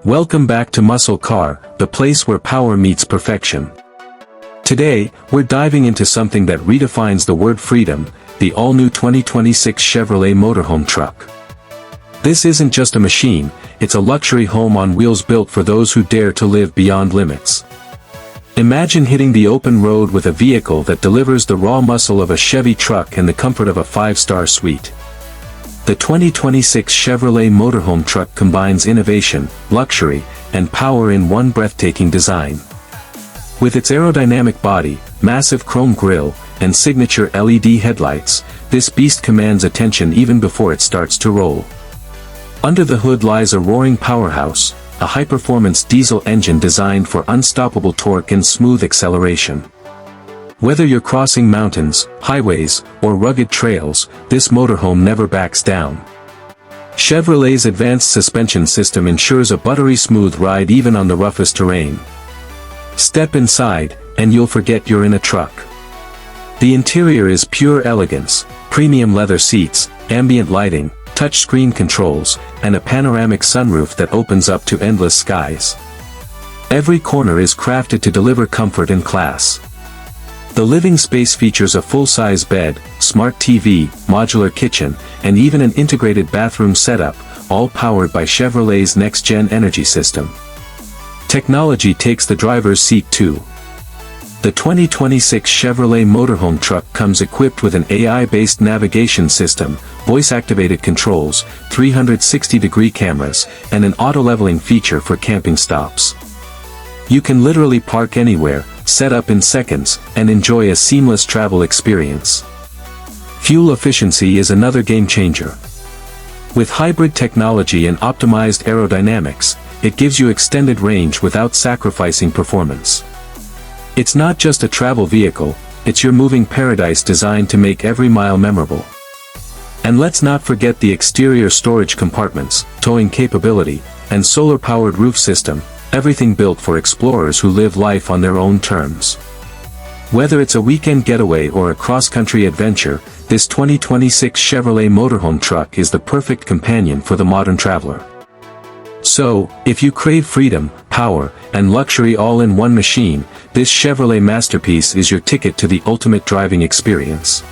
Welcome back to Muscle Car, the place where power meets perfection. Today, we're diving into something that redefines the word freedom, the all-new 2026 Chevrolet Motorhome Truck. This isn't just a machine, it's a luxury home on wheels built for those who dare to live beyond limits. Imagine hitting the open road with a vehicle that delivers the raw muscle of a Chevy truck and the comfort of a 5-star suite. The 2026 Chevrolet Motorhome Truck combines innovation, luxury, and power in one breathtaking design. With its aerodynamic body, massive chrome grille, and signature LED headlights, this beast commands attention even before it starts to roll. Under the hood lies a roaring powerhouse, a high-performance diesel engine designed for unstoppable torque and smooth acceleration. Whether you're crossing mountains, highways, or rugged trails, this motorhome never backs down. Chevrolet's advanced suspension system ensures a buttery smooth ride even on the roughest terrain. Step inside, and you'll forget you're in a truck. The interior is pure elegance, premium leather seats, ambient lighting, touchscreen controls, and a panoramic sunroof that opens up to endless skies. Every corner is crafted to deliver comfort and class. The living space features a full-size bed, smart TV, modular kitchen, and even an integrated bathroom setup, all powered by Chevrolet's next-gen energy system. Technology takes the driver's seat too. The 2026 Chevrolet Motorhome Truck comes equipped with an AI-based navigation system, voice-activated controls, 360-degree cameras, and an auto-leveling feature for camping stops. You can literally park anywhere, set up in seconds, and enjoy a seamless travel experience. Fuel efficiency is another game-changer. With hybrid technology and optimized aerodynamics, it gives you extended range without sacrificing performance. It's not just a travel vehicle, it's your moving paradise designed to make every mile memorable. And let's not forget the exterior storage compartments, towing capability, and solar-powered roof system, everything built for explorers who live life on their own terms. Whether it's a weekend getaway or a cross-country adventure, this 2026 Chevrolet Motorhome Truck is the perfect companion for the modern traveler. So, if you crave freedom, power, and luxury all in one machine, this Chevrolet masterpiece is your ticket to the ultimate driving experience.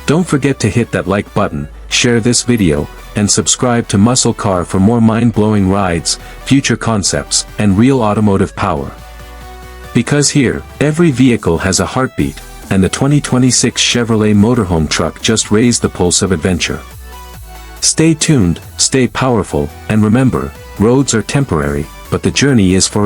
Don't forget to hit that like button, share this video, and subscribe to Muscle Car for more mind-blowing rides, future concepts, and real automotive power. Because here, every vehicle has a heartbeat, and the 2026 Chevrolet Motorhome Truck just raised the pulse of adventure. Stay tuned, stay powerful, and remember, roads are temporary, but the journey is forever.